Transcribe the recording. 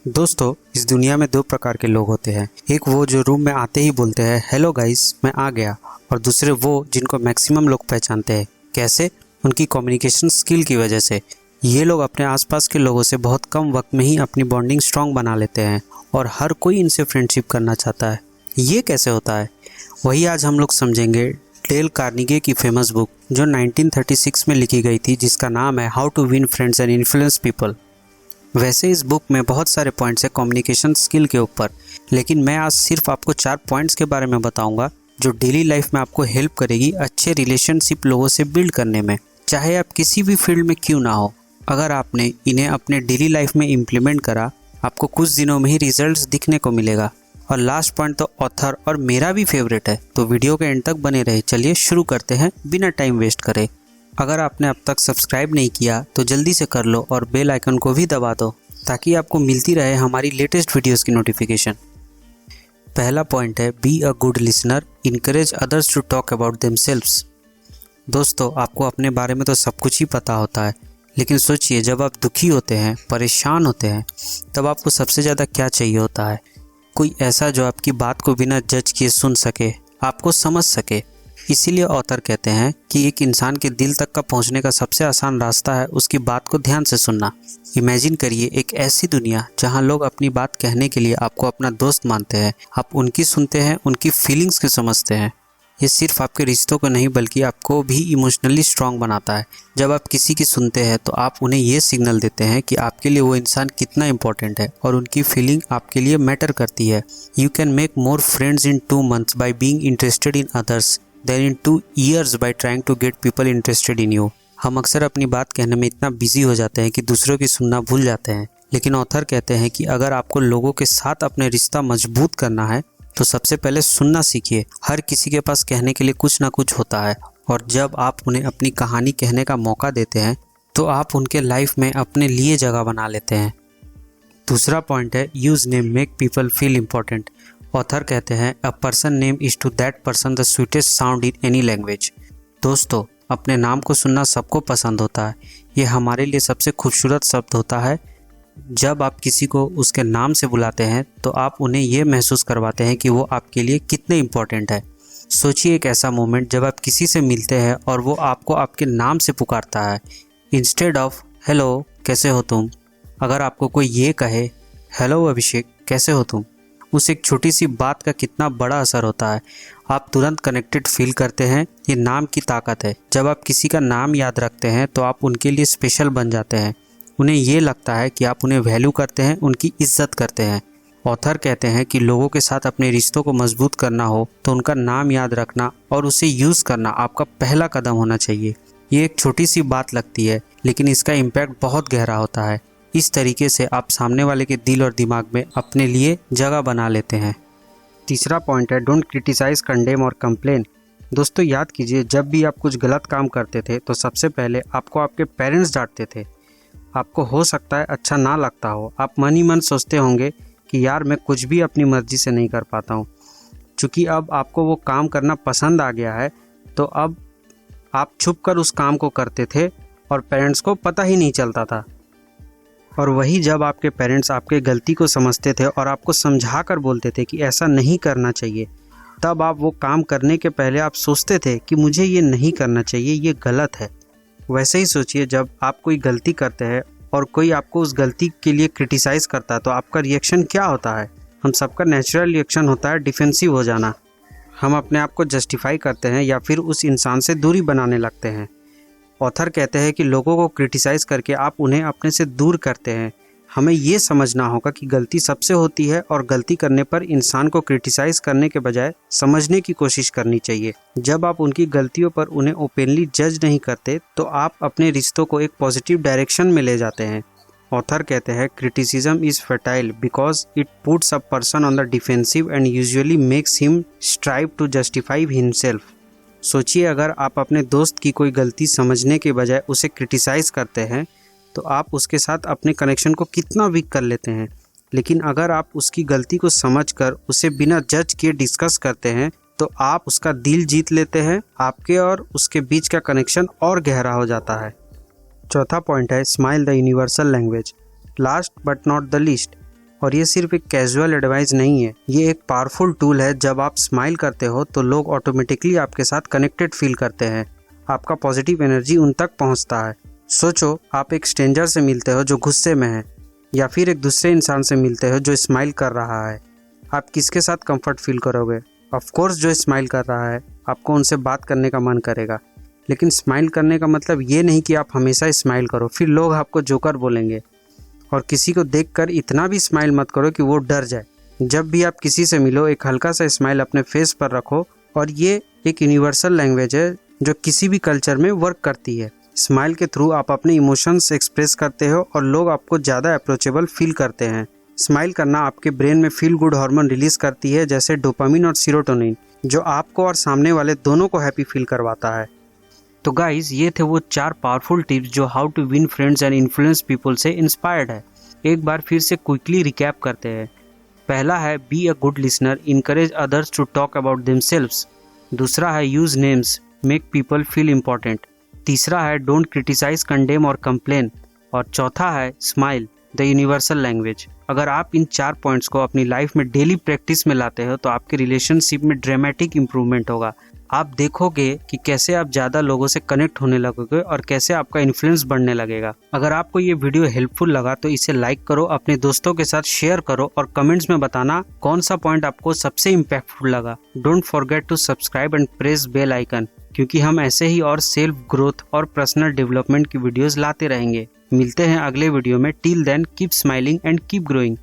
दोस्तों, इस दुनिया में दो प्रकार के लोग होते हैं। एक वो जो रूम में आते ही बोलते हैं हेलो गाइस मैं आ गया, और दूसरे वो जिनको मैक्सिमम लोग पहचानते हैं। कैसे? उनकी कम्युनिकेशन स्किल की वजह से। ये लोग अपने आसपास के लोगों से बहुत कम वक्त में ही अपनी बॉन्डिंग स्ट्रॉन्ग बना लेते हैं और हर कोई इनसे फ्रेंडशिप करना चाहता है। ये कैसे होता है, वही आज हम लोग समझेंगे। डेल कार्नेगी की फेमस बुक जो 1936 में लिखी गई थी, जिसका नाम है how to win friends and influence people. वैसे इस बुक में बहुत सारे पॉइंट्स है कम्युनिकेशन स्किल के ऊपर, लेकिन मैं आज सिर्फ आपको 4 पॉइंट्स के बारे में बताऊंगा जो डेली लाइफ में आपको हेल्प करेगी अच्छे रिलेशनशिप लोगों से बिल्ड करने में, चाहे आप किसी भी फील्ड में क्यों ना हो। अगर आपने इन्हें अपने डेली लाइफ में इम्प्लीमेंट करा, आपको कुछ दिनों में ही रिजल्ट्स दिखने को मिलेगा। और लास्ट पॉइंट तो ऑथर और मेरा भी फेवरेट है, तो वीडियो के एंड तक बने रहे। चलिए शुरू करते हैं बिना टाइम वेस्ट करे। अगर आपने अब तक सब्सक्राइब नहीं किया तो जल्दी से कर लो और बेल आइकन को भी दबा दो, ताकि आपको मिलती रहे हमारी लेटेस्ट वीडियोस की नोटिफिकेशन। पहला पॉइंट है be a good listener, encourage others to talk about themselves. दोस्तों, आपको अपने बारे में तो सब कुछ ही पता होता है, लेकिन सोचिए जब आप दुखी होते हैं, परेशान होते हैं, तब आपको सबसे ज़्यादा क्या चाहिए होता है? कोई ऐसा जो आपकी बात को बिना जज किए सुन सके, आपको समझ सके। इसीलिए ऑथर कहते हैं कि एक इंसान के दिल तक का पहुंचने का सबसे आसान रास्ता है उसकी बात को ध्यान से सुनना। इमेजिन करिए एक ऐसी दुनिया जहां लोग अपनी बात कहने के लिए आपको अपना दोस्त मानते हैं। आप उनकी सुनते हैं, उनकी फीलिंग्स को समझते हैं। ये सिर्फ आपके रिश्तों को नहीं बल्कि आपको भी इमोशनली स्ट्रांग बनाता है। जब आप किसी की सुनते हैं तो आप उन्हें ये सिग्नल देते हैं कि आपके लिए वो इंसान कितना इंपॉर्टेंट है और उनकी फीलिंग आपके लिए मैटर करती है। You can make more friends in 2 months by being interested in others than in 2 years by trying to get people interested in you. हम अक्सर अपनी बात कहने में इतना बिजी हो जाते हैं कि दूसरों की सुनना भूल जाते हैं, लेकिन ऑथर कहते हैं कि अगर आपको लोगों के साथ अपने रिश्ता मजबूत करना है तो सबसे पहले सुनना सीखिए। हर किसी के पास कहने के लिए कुछ ना कुछ होता है, और जब आप उन्हें अपनी कहानी कहने का मौका देते हैं तो आप उनके लाइफ में अपने लिए जगह बना लेते हैं। दूसरा पॉइंट है use name make people feel important. Author कहते हैं a person name is to that person the sweetest sound in any language. दोस्तों, अपने नाम को सुनना सबको पसंद होता है। ये हमारे लिए सबसे खूबसूरत शब्द होता है। जब आप किसी को उसके नाम से बुलाते हैं तो आप उन्हें ये महसूस करवाते हैं कि वो आपके लिए कितने इम्पोर्टेंट है। सोचिए एक ऐसा मोमेंट जब आप किसी से मिलते हैं और वो आपको आपके नाम से पुकारता है इंस्टेड ऑफ हेलो कैसे हो तुम। अगर आपको कोई ये कहे हेलो अभिषेक कैसे हो तुम, उस एक छोटी सी बात का कितना बड़ा असर होता है। आप तुरंत कनेक्टेड फील करते हैं। ये नाम की ताकत है। जब आप किसी का नाम याद रखते हैं तो आप उनके लिए स्पेशल बन जाते हैं। उन्हें ये लगता है कि आप उन्हें वैल्यू करते हैं, उनकी इज्जत करते हैं। ऑथर कहते हैं कि लोगों के साथ अपने रिश्तों को मजबूत करना हो तो उनका नाम याद रखना और उसे यूज़ करना आपका पहला कदम होना चाहिए। ये एक छोटी सी बात लगती है, लेकिन इसका इम्पैक्ट बहुत गहरा होता है। इस तरीके से आप सामने वाले के दिल और दिमाग में अपने लिए जगह बना लेते हैं। तीसरा पॉइंट है डोंट क्रिटिसाइज, कंडेम और कंप्लेन। दोस्तों, याद कीजिए जब भी आप कुछ गलत काम करते थे तो सबसे पहले आपको आपके पेरेंट्स डांटते थे। आपको हो सकता है अच्छा ना लगता हो, आप मन ही मन सोचते होंगे कि यार मैं कुछ भी अपनी मर्जी से नहीं कर पाता हूँ। चूँकि अब आपको वो काम करना पसंद आ गया है तो अब आप छुप कर उस काम को करते थे और पेरेंट्स को पता ही नहीं चलता था। और वही जब आपके पेरेंट्स आपके गलती को समझते थे और आपको समझा कर बोलते थे कि ऐसा नहीं करना चाहिए, तब आप वो काम करने के पहले आप सोचते थे कि मुझे ये नहीं करना चाहिए, ये गलत है। वैसे ही सोचिए जब आप कोई गलती करते हैं और कोई आपको उस गलती के लिए क्रिटिसाइज़ करता है तो आपका रिएक्शन क्या होता है? हम सबका नेचुरल रिएक्शन होता है डिफेंसिव हो जाना। हम अपने आप को जस्टिफाई करते हैं या फिर उस इंसान से दूरी बनाने लगते हैं। ऑथर कहते हैं कि लोगों को क्रिटिसाइज़ करके आप उन्हें अपने से दूर करते हैं। हमें ये समझना होगा कि गलती सबसे होती है और गलती करने पर इंसान को क्रिटिसाइज़ करने के बजाय समझने की कोशिश करनी चाहिए। जब आप उनकी गलतियों पर उन्हें ओपनली जज नहीं करते तो आप अपने रिश्तों को एक पॉजिटिव डायरेक्शन में ले जाते हैं। ऑथर कहते हैं criticism is fertile because it puts a person on the defensive and usually makes him strive to justify himself. सोचिए अगर आप अपने दोस्त की कोई गलती समझने के बजाय उसे क्रिटिसाइज़ करते हैं तो आप उसके साथ अपने कनेक्शन को कितना वीक कर लेते हैं। लेकिन अगर आप उसकी गलती को समझकर उसे बिना जज किए डिस्कस करते हैं तो आप उसका दिल जीत लेते हैं। आपके और उसके बीच का कनेक्शन और गहरा हो जाता है। चौथा पॉइंट है smile the universal language. Last but not the least, और ये सिर्फ एक कैजुअल एडवाइस नहीं है, ये एक पावरफुल टूल है। जब आप स्माइल करते हो तो लोग ऑटोमेटिकली आपके साथ कनेक्टेड फील करते हैं, आपका पॉजिटिव एनर्जी उन तक पहुंचता है। सोचो, आप एक स्ट्रेंजर से मिलते हो जो गुस्से में है, या फिर एक दूसरे इंसान से मिलते हो जो स्माइल कर रहा है। आप किसके साथ कंफर्ट फील करोगे? ऑफ कोर्स जो स्माइल कर रहा है। आपको उनसे बात करने का मन करेगा। लेकिन स्माइल करने का मतलब ये नहीं कि आप हमेशा स्माइल करो, फिर लोग आपको जोकर बोलेंगे। और किसी को देखकर इतना भी स्माइल मत करो कि वो डर जाए। जब भी आप किसी से मिलो, एक हल्का सा स्माइल अपने फेस पर रखो, और ये एक यूनिवर्सल लैंग्वेज है जो किसी भी कल्चर में वर्क करती है। स्माइल के थ्रू आप अपने इमोशंस एक्सप्रेस करते हो और लोग आपको ज़्यादा अप्रोचेबल फील करते हैं। स्माइल करना आपके ब्रेन में फील गुड हार्मोन रिलीज करती है, जैसे डोपामिन और सीरोटोनिन, जो आपको और सामने वाले दोनों को हैप्पी फील करवाता है। तो गाइज, ये थे वो 4 पावरफुल टिप्स जो how to win friends and influence people से इंस्पायर्ड है। एक बार फिर से क्विकली रिकैप करते हैं। पहला है be a good listener, encourage others to talk about themselves. दूसरा है use names, make people feel important. तीसरा है डोंट क्रिटिसाइज, कंडेम और कंप्लेन। और चौथा है स्माइल, द यूनिवर्सल लैंग्वेज। अगर आप इन 4 पॉइंट्स को अपनी लाइफ में डेली प्रैक्टिस में लाते हो तो आपके रिलेशनशिप में ड्रामेटिक इंप्रूवमेंट होगा। आप देखोगे कि कैसे आप ज़्यादा लोगों से कनेक्ट होने लगोगे और कैसे आपका इन्फ्लुएंस बढ़ने लगेगा। अगर आपको ये वीडियो हेल्पफुल लगा तो इसे लाइक करो, अपने दोस्तों के साथ शेयर करो और कमेंट्स में बताना कौन सा पॉइंट आपको सबसे इम्पैक्टफुल लगा। Don't forget to subscribe and press bell icon, क्योंकि हम ऐसे ही और सेल्फ ग्रोथ और पर्सनल डेवलपमेंट की वीडियोस लाते रहेंगे। मिलते हैं अगले वीडियो में। Till then keep smiling and keep growing.